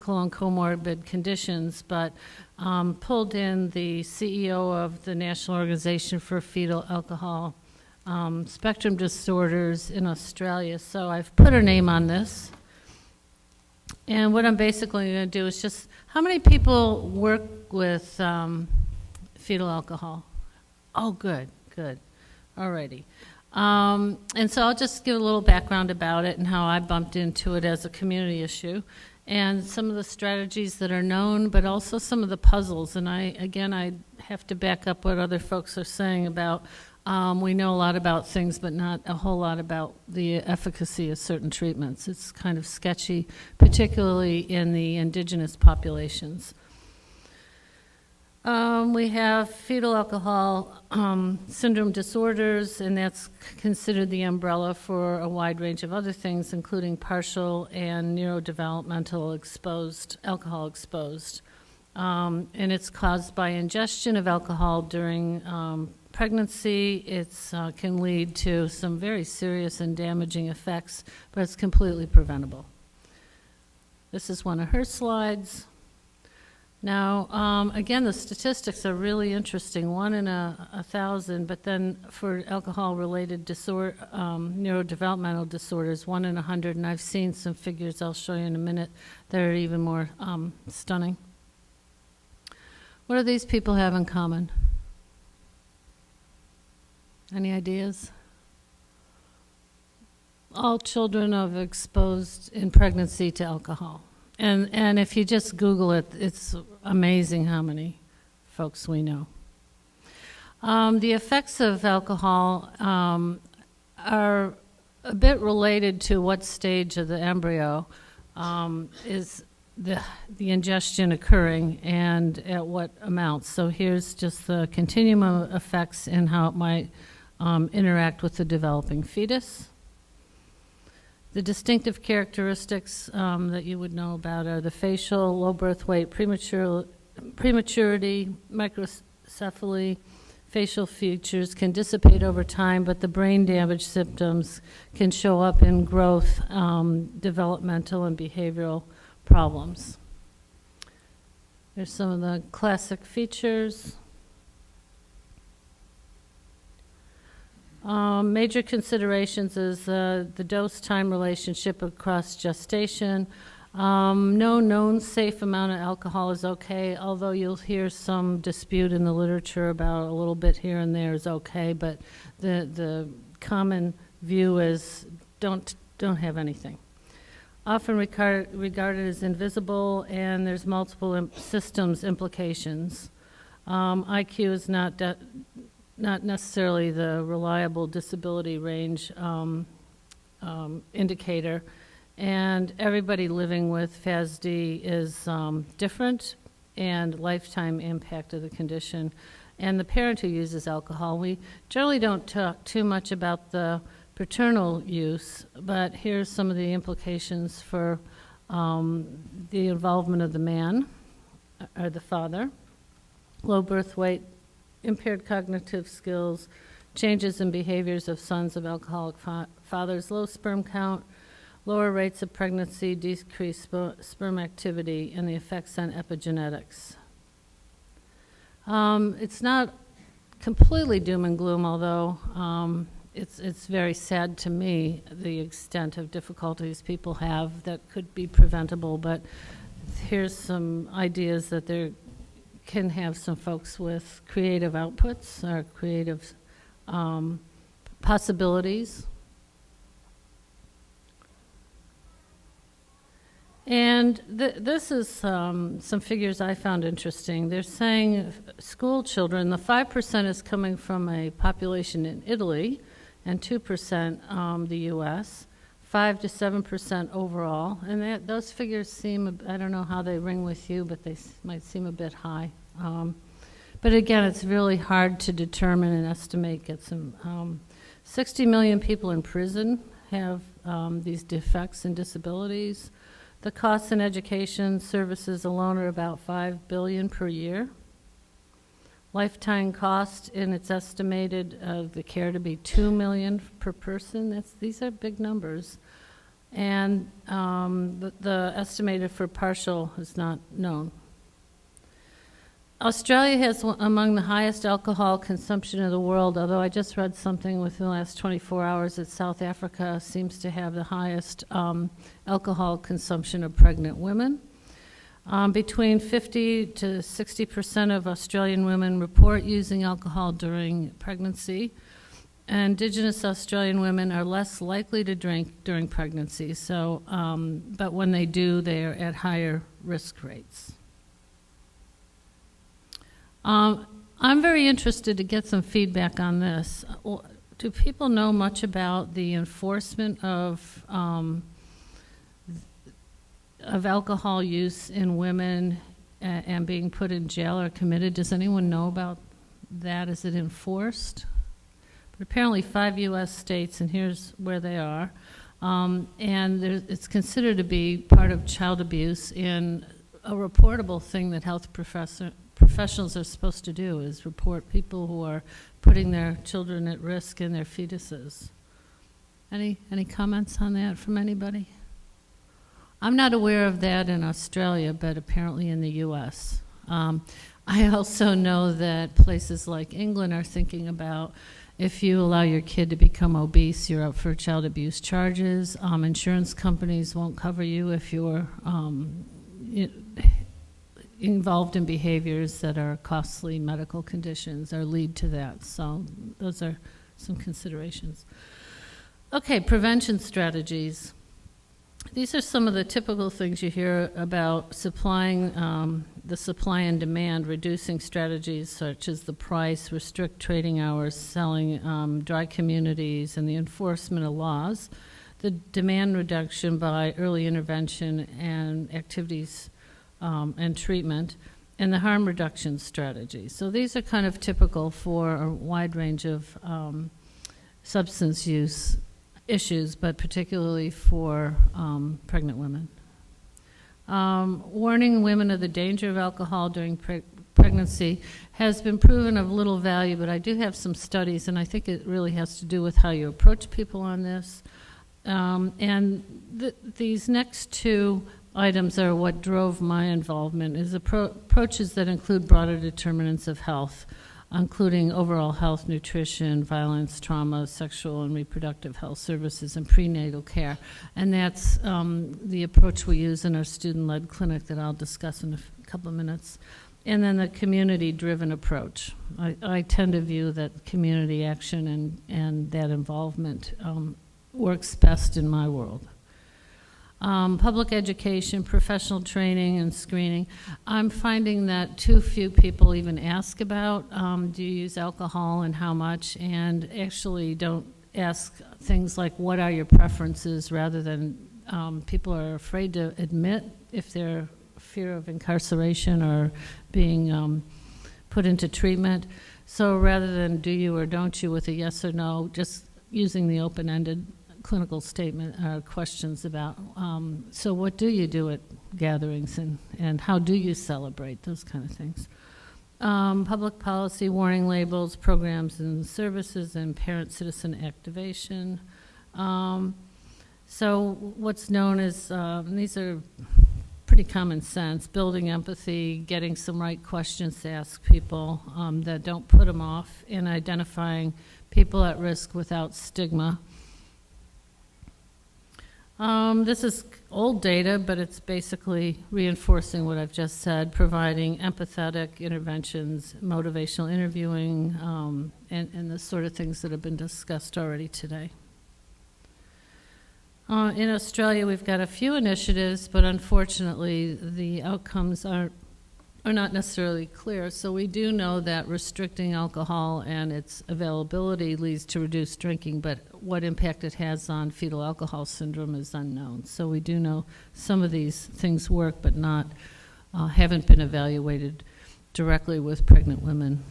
typical and comorbid conditions, but pulled in the CEO of the National Organization for Fetal Alcohol Spectrum Disorders in Australia. So I've put her name on this. And what I'm basically going to do is just, how many people work with fetal alcohol? Oh, good, good. Alrighty. And so I'll just give a little background about it and how I bumped into it as a community issue, and some of the strategies that are known, but also some of the puzzles. And I have to back up what other folks are saying about, we know a lot about things, but not a whole lot about the efficacy of certain treatments. It's kind of sketchy, particularly in the indigenous populations. We have fetal alcohol syndrome disorders, and that's considered the umbrella for a wide range of other things, including partial and neurodevelopmental alcohol exposed. And it's caused by ingestion of alcohol during pregnancy. It can lead to some very serious and damaging effects, but it's completely preventable. This is one of her slides. Now, again, the statistics are really interesting, 1 in 1,000, but then for alcohol-related neurodevelopmental disorders, 1 in 100, and I've seen some figures I'll show you in a minute that are even more stunning. What do these people have in common? Any ideas? All children are exposed in pregnancy to alcohol. And if you just Google it, it's amazing how many folks we know. The effects of alcohol are a bit related to what stage of the embryo is the ingestion occurring and at what amounts. So here's just the continuum of effects and how it might interact with the developing fetus. The distinctive characteristics that you would know about are the facial, low birth weight, prematurity, microcephaly. Facial features can dissipate over time, but the brain damage symptoms can show up in growth, developmental, and behavioral problems. Here's some of the classic features. Major considerations is the dose-time relationship across gestation. No known safe amount of alcohol is okay, although you'll hear some dispute in the literature about a little bit here and there is okay, but the common view is don't have anything. Often regarded as invisible, and there's multiple systems implications. IQ is not necessarily the reliable disability range indicator, and everybody living with FASD is different, and lifetime impact of the condition. And the parent who uses alcohol, we generally don't talk too much about the paternal use, but here's some of the implications for the involvement of the man, or the father. Low birth weight, impaired cognitive skills, changes in behaviors of sons of alcoholic fathers, low sperm count, lower rates of pregnancy, decreased sperm activity, and the effects on epigenetics. It's not completely doom and gloom, although it's very sad to me, the extent of difficulties people have that could be preventable, but here's some ideas that there can have some folks with creative outputs or creative possibilities. And this is some figures I found interesting. They're saying school children, the 5% is coming from a population in Italy and 2% the U.S., 5 to 7% overall. And those figures seem, I don't know how they ring with you, but they might seem a bit high. But again, it's really hard to determine and estimate. Get some 60 million people in prison have these defects and disabilities. The costs in education services alone are about $5 billion per year. Lifetime cost, and it's estimated the care to be $2 million per person. These are big numbers. and the estimated for partial is not known. Australia has among the highest alcohol consumption in the world, although I just read something within the last 24 hours that South Africa seems to have the highest alcohol consumption of pregnant women. Between 50 to 60% of Australian women report using alcohol during pregnancy. Indigenous Australian women are less likely to drink during pregnancy, so, but when they do, they are at higher risk rates. I'm very interested to get some feedback on this. Do people know much about the enforcement of alcohol use in women and being put in jail or committed? Does anyone know about that? Is it enforced? But apparently 5 U.S. states, and here's where they are, and it's considered to be part of child abuse, and a reportable thing that health professionals are supposed to do is report people who are putting their children at risk in their fetuses. Any comments on that from anybody? I'm not aware of that in Australia, but apparently in the U.S. I also know that places like England are thinking about if you allow your kid to become obese, you're up for child abuse charges. Insurance companies won't cover you if you're involved in behaviors that are costly medical conditions or lead to that. So those are some considerations. Okay, prevention strategies. These are some of the typical things you hear about supplying the supply and demand, reducing strategies such as the price, restrict trading hours, selling dry communities, and the enforcement of laws, the demand reduction by early intervention and activities and treatment, and the harm reduction strategy. So these are kind of typical for a wide range of substance use issues, but particularly for pregnant women. Warning women of the danger of alcohol during pregnancy has been proven of little value, but I do have some studies, and I think it really has to do with how you approach people on this. These next two items are what drove my involvement, is approaches that include broader determinants of health, including overall health, nutrition, violence, trauma, sexual and reproductive health services, and prenatal care. And that's the approach we use in our student-led clinic that I'll discuss in a couple of minutes. And then the community-driven approach. I tend to view that community action and that involvement works best in my world. Public education, professional training, and screening. I'm finding that too few people even ask about do you use alcohol and how much, and actually don't ask things like what are your preferences, rather than people are afraid to admit if they're fear of incarceration or being put into treatment. So rather than do you or don't you with a yes or no, just using the open-ended clinical statement questions about, so what do you do at gatherings, and how do you celebrate, those kind of things. Public policy, warning labels, programs and services, and parent-citizen activation. So what's known as, these are pretty common sense, building empathy, getting some right questions to ask people that don't put them off, and identifying people at risk without stigma. This is old data, but it's basically reinforcing what I've just said, providing empathetic interventions, motivational interviewing, and the sort of things that have been discussed already today. In Australia, we've got a few initiatives, but unfortunately, the outcomes are not necessarily clear. So we do know that restricting alcohol and its availability leads to reduced drinking, but what impact it has on fetal alcohol syndrome is unknown. So we do know some of these things work, but haven't been evaluated directly with pregnant women.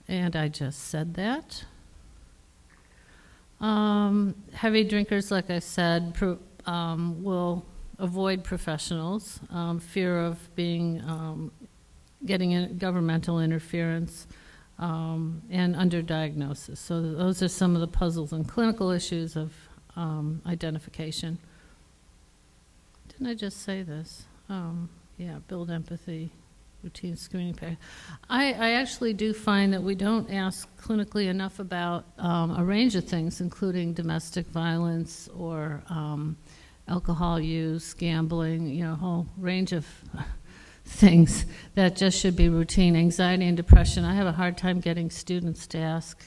And I just said that. Heavy drinkers, like I said, will avoid professionals, fear of getting governmental interference, and underdiagnosis. So those are some of the puzzles and clinical issues of identification. Didn't I just say this? Yeah, build empathy, routine screening. I actually do find that we don't ask clinically enough about a range of things, including domestic violence or alcohol use, gambling, a whole range of things that just should be routine. Anxiety and depression. I have a hard time getting students to ask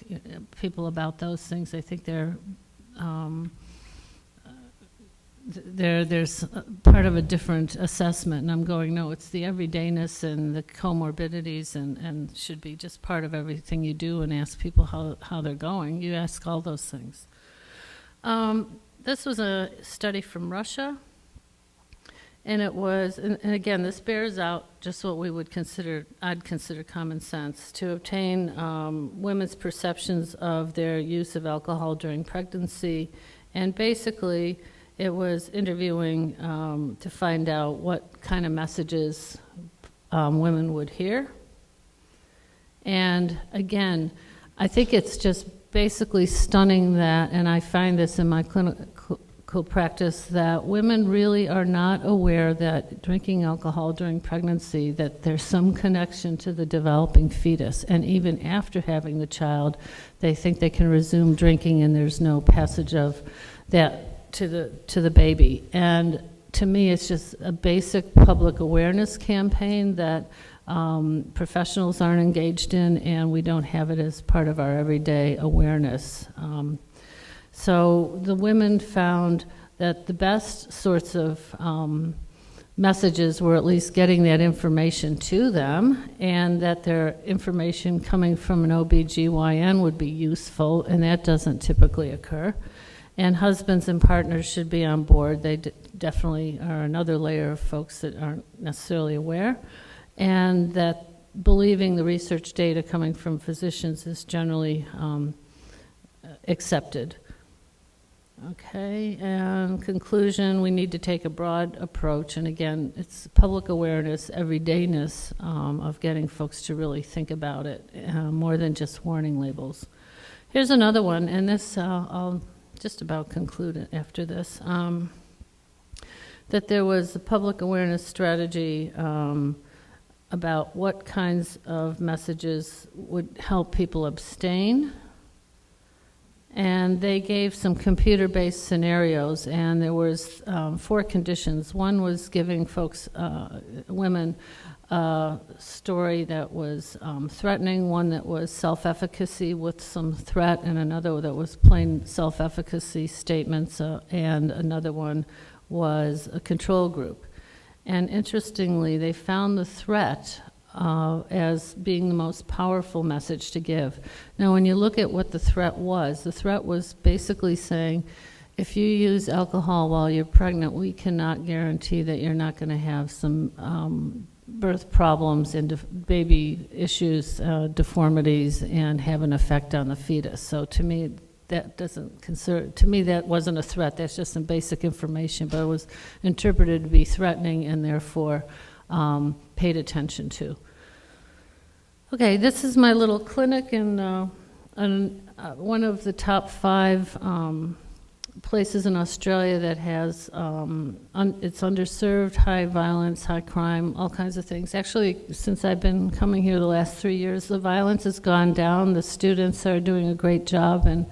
people about those things. I think there's part of a different assessment, and I'm going, no, it's the everydayness and the comorbidities and should be just part of everything you do, and ask people how they're going. You ask all those things. This was a study from Russia, and it was, and again, this bears out just what we would consider, I'd consider common sense, to obtain women's perceptions of their use of alcohol during pregnancy, and basically it was interviewing to find out what kind of messages women would hear. And again, I think it's just basically stunning that, and I find this in my clinical practice, that women really are not aware that drinking alcohol during pregnancy, that there's some connection to the developing fetus. And even after having the child, they think they can resume drinking and there's no passage of that to the baby. And to me, it's just a basic public awareness campaign that professionals aren't engaged in, and we don't have it as part of our everyday awareness. So the women found that the best sorts of messages were at least getting that information to them, and that their information coming from an OBGYN would be useful, and that doesn't typically occur. And husbands and partners should be on board. They definitely are another layer of folks that aren't necessarily aware. And that believing the research data coming from physicians is generally accepted. Okay, and conclusion, we need to take a broad approach. And again, it's public awareness, everydayness of getting folks to really think about it, more than just warning labels. Here's another one, and this I'll just about conclude it after this, that there was a public awareness strategy about what kinds of messages would help people abstain. And they gave some computer-based scenarios, and there was 4 conditions. One was giving folks, women, a story that was threatening, one that was self-efficacy with some threat, and another that was plain self-efficacy statements, and another one was a control group. And interestingly, they found the threat as being the most powerful message to give. Now, when you look at what the threat was basically saying, if you use alcohol while you're pregnant, we cannot guarantee that you're not going to have some birth problems and baby issues, deformities, and have an effect on the fetus. So to me, that wasn't a threat. That's just some basic information, but it was interpreted to be threatening and therefore paid attention to. Okay, this is my little clinic in one of the top 5 places in Australia that has, it's underserved, high violence, high crime, all kinds of things. Actually, since I've been coming here the last 3 years, the violence has gone down. The students are doing a great job, and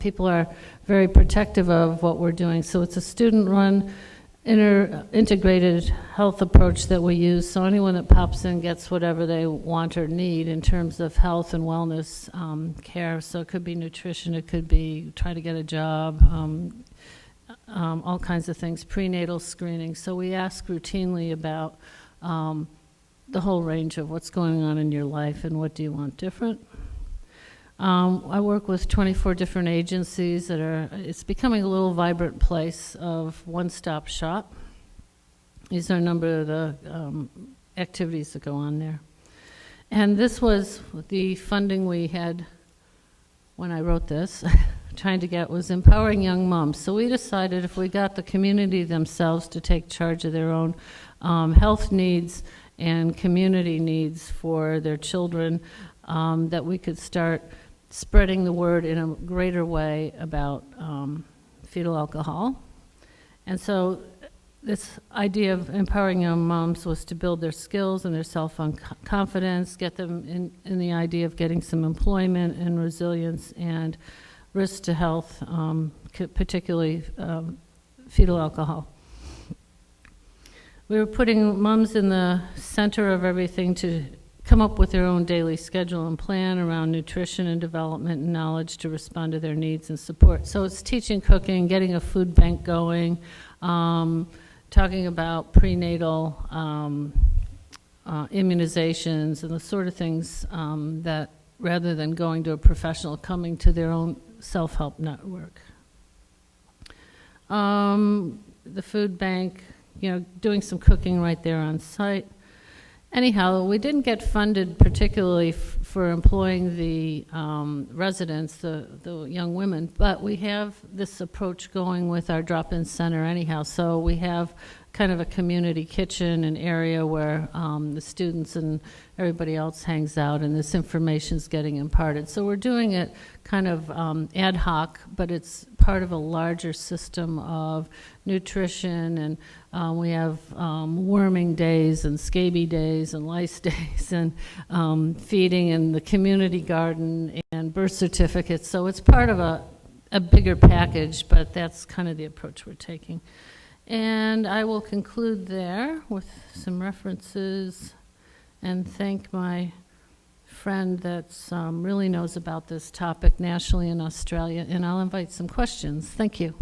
people are very protective of what we're doing. So it's a student-run, integrated health approach that we use, so anyone that pops in gets whatever they want or need in terms of health and wellness care. So it could be nutrition, it could be try to get a job, all kinds of things, prenatal screening. So we ask routinely about the whole range of what's going on in your life and what do you want different. I work with 24 different agencies it's becoming a little vibrant place of one-stop shop. These are a number of the activities that go on there. And this was the funding we had when I wrote this, trying to get, was empowering young moms. So we decided if we got the community themselves to take charge of their own health needs and community needs for their children, that we could start spreading the word in a greater way about fetal alcohol. And so this idea of empowering young moms was to build their skills and their self-confidence, get them in the idea of getting some employment and resilience and risk to health, particularly fetal alcohol. We were putting moms in the center of everything to come up with their own daily schedule and plan around nutrition and development and knowledge to respond to their needs and support. So it's teaching cooking, getting a food bank going, talking about prenatal immunizations and the sort of things that, rather than going to a professional, coming to their own self-help network. The food bank, doing some cooking right there on site. Anyhow, we didn't get funded particularly for employing the residents, the young women, but we have this approach going with our drop-in center anyhow. So we have kind of a community kitchen, an area where the students and everybody else hangs out, and this information is getting imparted. So we're doing it kind of ad hoc, but it's part of a larger system of nutrition, and we have worming days and scaby days and lice days and feeding in the community garden and birth certificates. So it's part of a bigger package, but that's kind of the approach we're taking. And I will conclude there with some references and thank my friend that really knows about this topic nationally in Australia, and I'll invite some questions. Thank you.